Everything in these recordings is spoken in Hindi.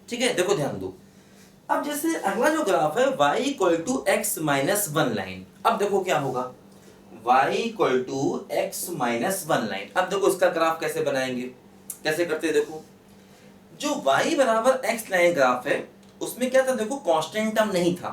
ठीक है, देखो ध्यान दो। अब जैसे अगला जो ग्राफ है y equal to x minus one line, अब देखो क्या होगा, y equal to x minus one line. अब देखो इसका ग्राफ कैसे बनाएंगे, कैसे करते हैं, देखो जो y बराबर x लाइन ग्राफ है उसमें क्या था, देखो कांस्टेंट टर्म नहीं था,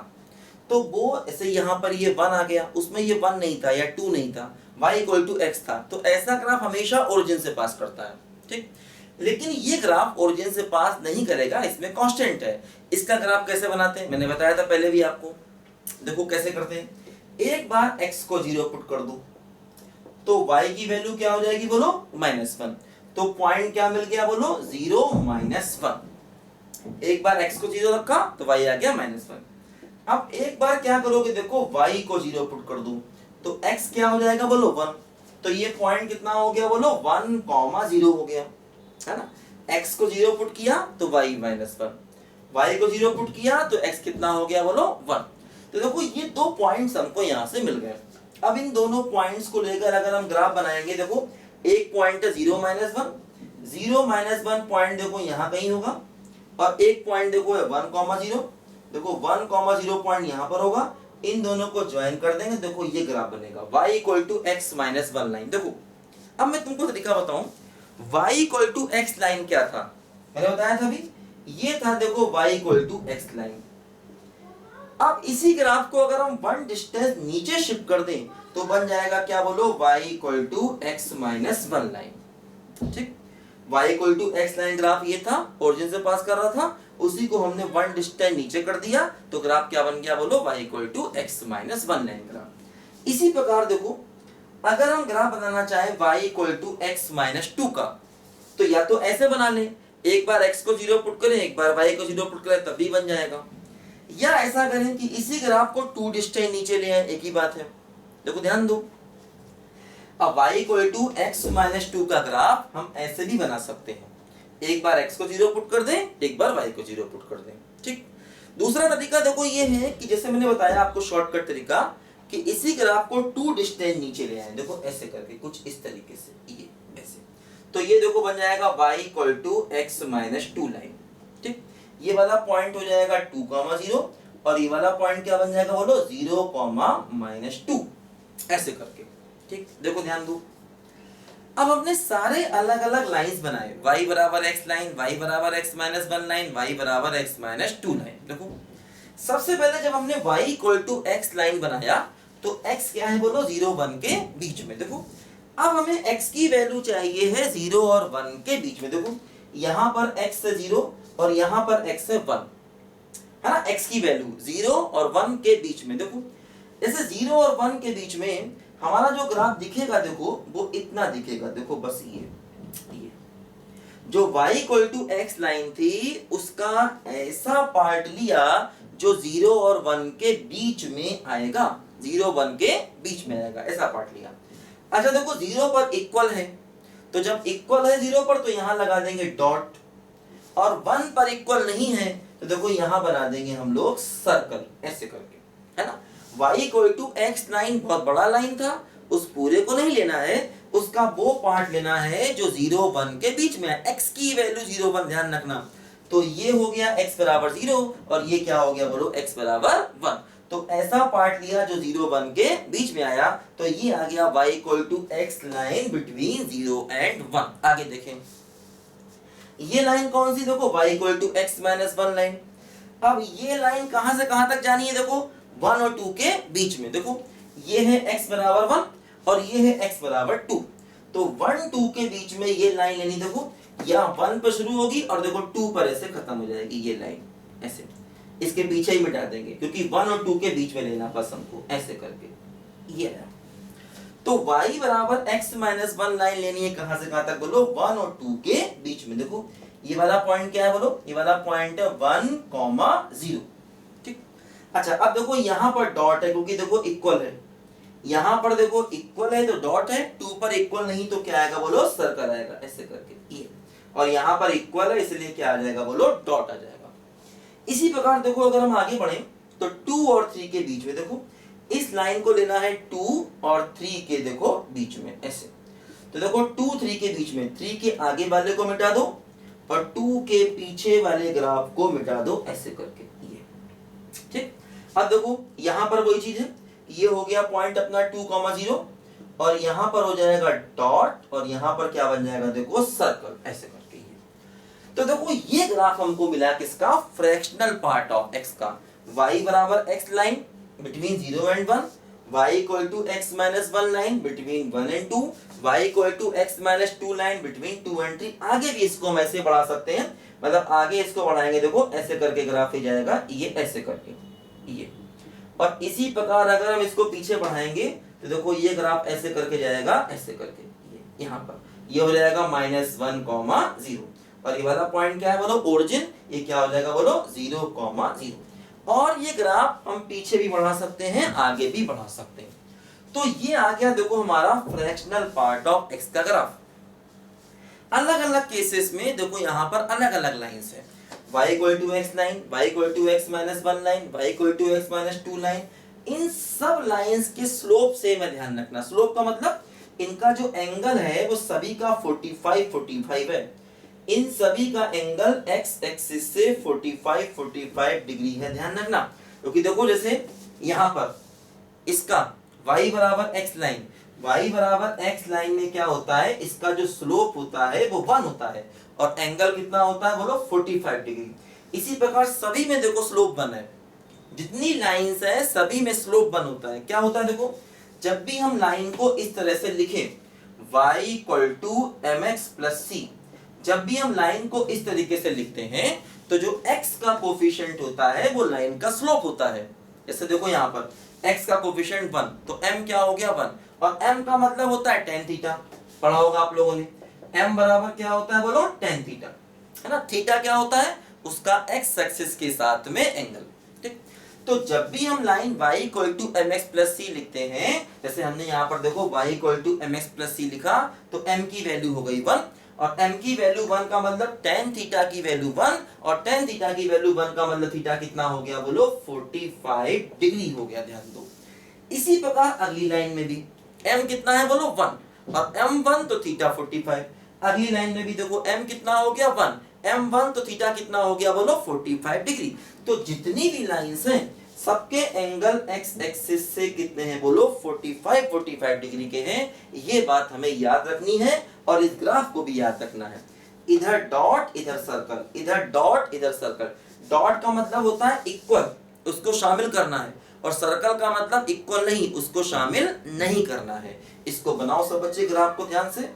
तो वो ऐसे यहाँ पर ये 1 आ गया, उसमें ये 1 नहीं था या 2 नहीं था, y इक्वल टू एक्स था, तो ऐसा ग्राफ हमेशा ओरिजिन से पास करता है। ठीक, लेकिन ये ग्राफ ओरिजिन से पास नहीं करेगा, इसमें कांस्टेंट है। इसका ग्राफ कैसे बनाते हैं, मैंने बताया था पहले भी आपको, देखो कैसे करते हैं। एक बार x को 0 पुट कर दो तो y की वैल्यू क्या हो जाएगी, बोलो -1। तो पॉइंट क्या मिल गया, बोलो 0 -1। एक बार x को 0 रखा तो y आ गया -1। अब एक बार क्या करोगे, देखो y को 0 पुट कर दो तो x क्या हो जाएगा, बोलो 1। तो ये पॉइंट कितना हो गया, बोलो 1,0 हो गया, है ना। x को 0 पुट किया तो y -1, y को 0 पुट किया तो x कितना हो गया, बोलो 1। तो देखो ये दो पॉइंट्स हमको यहाँ से मिल गए। अब इन दोनों पॉइंट्स को लेकर अगर हम ग्राफ बनाएंगे, देखो एक पॉइंट है 0 -1, 0 -1 पॉइंट देखो यहाँ कहीं होगा, और एक पॉइंट देखो है 1,0, देखो 1,0 पॉइंट यहाँ पर होगा। इन दोनों को ज्वाइन कर देंगे, देखो ये ग्राफ बनेगा y equal to x minus one line. देखो अब मैं तुमको तरीका बताऊं, y equal to x line क्या था, मैंने बताया था अभी, ये था देखो y equal to x line. अब इसी ग्राफ को अगर हम वन डिस्टेंस नीचे शिफ्ट कर दें तो बन जाएगा क्या, बोलो y equal to x minus one line. ठीक, y equal to x line graph ये था, ओरिजिन से पास कर रहा था, उसी को हमने वन डिस्टेंस नीचे कर दिया तो ग्राफ क्या बन गया, बोलो y equal to x minus one line graph. इसी प्रकार देखो अगर हम ग्राफ बनाना चाहे y equal to x minus two का, तो या तो ऐसे बना लें, एक बार x को 0 पुट करें, एक बार y को 0 पुट करें, तब भी बन जाएगा। या ऐसा करें कि इसी ग्राफ को 2 डिस्टेंस नीचे ले आए, एक ही बात है। देखो ध्यान दो, अब y equal to x minus two का ग्राफ हम ऐसे भी बना सकते हैं, एक बार x को 0 पुट कर दें, एक बार y को 0 पुट कर दें। ठीक, दूसरा तरीका देखो ये है कि जैसे मैंने बताया आपको शॉर्टकट तरीका, कि इसी ग्राफ को 2 डिस्टेंस नीचे ले आए, देखो ऐसे करके कुछ इस तरीके से, ये ऐसे, तो ये देखो बन जाएगा y equal to x minus two line. ठीक, ये वाला पॉइंट हो जाएगा 2,0 और ये वाला पॉइंट क्या बन जाएगा, बोलो 0,-2, ऐसे करके। ठीक, देखो ध्यान दो, अब हमने सारे अलग अलग लाइंस बनाए, y बराबर x लाइन, y बराबर x minus one line, y बराबर x माइनस टू लाइन। देखो सबसे पहले जब हमने y equal to x line बनाया तो x क्या है, बोलो 0 1 के बीच में। देखो अब हमें x की वैल्यू चाहिए है 0 और 1 के बीच में। देखो यहाँ पर x है 0 और यहाँ पर x है 1, है ना, x की वैल्यू 0 और 1 के बीच में। देखो जैसे 0 और 1 के बीच में हमारा जो ग्राफ दिखेगा, देखो वो इतना दिखेगा, देखो बस ये जो y equal to x line थी उसका ऐसा पार्ट लिया जो 0 और 1 के बीच में आएगा, 0 1 के बीच में आएगा, ऐसा पार्ट लिया। अच्छा देखो 0 पर इक्वल है, तो जब इक्वल है 0 पर तो यहां लगा देंगे डॉट, और 1 पर इक्वल नहीं है तो देखो यहां बना देंगे हम लोग सर्कल, ऐसे करके, है ना। y equal to x line बहुत बड़ा लाइन था, उस पूरे को नहीं लेना है, उसका वो पार्ट लेना है जो 0 1 के बीच में है। x की वैल्यू 0 1 ध्यान रखना, तो ये हो गया x बराबर 0 और ये क्या हो गया, बोलो x बराबर 1। तो ऐसा पार्ट लिया जो 0 1 के बीच में आया, तो ये आ गया y equal to x line between 0 and 1। आगे देखें ये लाइन कौन सी, देखो y equal to x minus one line. अब ये लाइन कहां से कहां तक जानी है, देखो 1 और 2 के बीच में। देखो ये है x बराबर 1 और ये है x बराबर 2, तो 1 2 के बीच में ये लाइन लेनी। देखो यहाँ 1 पर शुरू होगी और देखो 2 पर ऐसे खत्म हो जाएगी ये लाइन, ऐसे इसके पीछे ही मिटा देंगे क्योंकि 1 और 2 के बीच में लेना बस हमको, ऐसे करके ये है। तो y बराबर x माइनस वन लाइन लेनी है कहां से कहां तक, बोलो 1 और 2 के बीच में। देखो ये वाला पॉइंट क्या है, बोलो ये वाला पॉइंट है 1,0। ठीक, अच्छा अब देखो यहाँ पर डॉट है क्योंकि देखो इक्वल है, यहाँ पर देखो इक्वल है तो डॉट है, 2 पर इक्वल नहीं तो क्या आएगा, बोलो सर्कल आएगा, ऐसे करके ये, और यहाँ पर इक्वल है इसलिए क्या आ जाएगा, बोलो डॉट आ जाएगा। इसी प्रकार देखो अगर हम आगे बढ़े तो 2 और 3 के बीच में, देखो इस लाइन को लेना है 2 और 3 के देखो बीच में, ऐसे। तो देखो 2 3 के बीच में, 3 के आगे वाले को मिटा दो और 2 के पीछे वाले ग्राफ को मिटा दो ऐसे करके, ये ठीक। अब देखो यहां पर वही चीज है, ये हो गया पॉइंट अपना 2,0 और यहां पर हो जाएगा डॉट और यहां पर क्या बन जाएगा देखो सर्कल ऐसे करके ये। तो देखो ये ग्राफ हमको मिला किसका, फ्रैक्शनल पार्ट ऑफ x का। y बराबर x line between 0 and 1, y equal to x minus 1 line between 1 and 2, y equal to x minus 2 line between 2 and 3। आगे भी इसको हम ऐसे बढ़ा सकते हैं, मतलब आगे इसको बढ़ाएंगे देखो ऐसे करके ग्राफ ही जाएगा ये ऐसे करके ये। और इसी प्रकार अगर हम इसको पीछे बढ़ाएंगे तो देखो ये ग्राफ ऐसे करके जाएगा ऐसे करके ये, यहाँ पर ये हो जाएगा -1,0 और ये वाला पॉइंट क्या है बोलो ओरिजिन, ये क्या हो जाएगा बोलो 0,0। और ये ग्राफ हम पीछे भी बढ़ा सकते हैं आगे भी बढ़ा सकते हैं। तो ये आ गया देखो हमारा फ्रैक्शनल पार्ट ऑफ x का ग्राफ। अलग अलग केसेस में देखो यहाँ पर अलग अलग लाइंस है, y equal to x line, y equal to x minus 1 line, y equal to x minus 2 line. इन सब लाइंस के स्लोप से में ध्यान रखना, स्लोप का मतलब इनका जो एंगल है वो सभी का 45 है। इन सभी का एंगल x एक्सिस से 45 डिग्री है, ध्यान रखना। क्योंकि देखो जैसे यहाँ पर इसका y बराबर x लाइन, y बराबर x लाइन में क्या होता है, इसका जो स्लोप होता है वो 1 होता है और एंगल कितना होता है बोलो 45 डिग्री। इसी प्रकार सभी में देखो स्लोप 1 है, जितनी लाइंस है सभी में स्लोप 1 होता है। क्या होता है देखो, जब भी हम लाइन को इस तरह से लिखें y equal to mx plus c, जब भी हम लाइन को इस तरीके से लिखते हैं तो जो x का कोफिशिएंट होता है वो लाइन का स्लोप होता है। जैसे देखो यहाँ पर x का कोफिशिएंट 1 तो m क्या हो गया 1 और m का मतलब होता है tan थीटा, पढ़ा होगा आप लोगों ने। m बराबर क्या होता है बोलो tan थीटा, है ना। थीटा क्या होता है, उसका x एक्सिस के साथ में एंगल, ठीक। तो जब भी हम line y equal to mx plus c लिखते हैं, जैसे हमने यहाँ पर देखो y equal to mx plus c लिखा तो m की वैल्यू हो गई 1 और m की वैल्यू 1 का मतलब tan थीटा की वैल्यू 1 और tan थीटा की वैल्यू 1 का मतलब थीटा कितना हो गया बोलो 45 डिग्री हो गया, ध्यान दो। इसी प्रकार अगली लाइन में भी m कितना है बोलो 1 और m1 तो थीटा 45। अगली लाइन में भी देखो m कितना हो गया 1, m1 तो थीटा कितना हो गया बोलो 45 डिग्री। तो जितनी भी लाइंस हैं सबके एंगल x एक्सिस से कितने हैं बोलो 45 डिग्री के हैं। ये बात हमें याद रखनी है और इस ग्राफ को भी याद रखना है। इधर डॉट इधर सर्कल, इधर डॉट इधर सर्कल। डॉट का मतलब होता है इक्वल, उसको शामिल करना है, और सर्कल का मतलब इक्वल नहीं, उसको शामिल नहीं करना है। इसको बनाओ सब बच्चे ग्राफ को ध्यान से।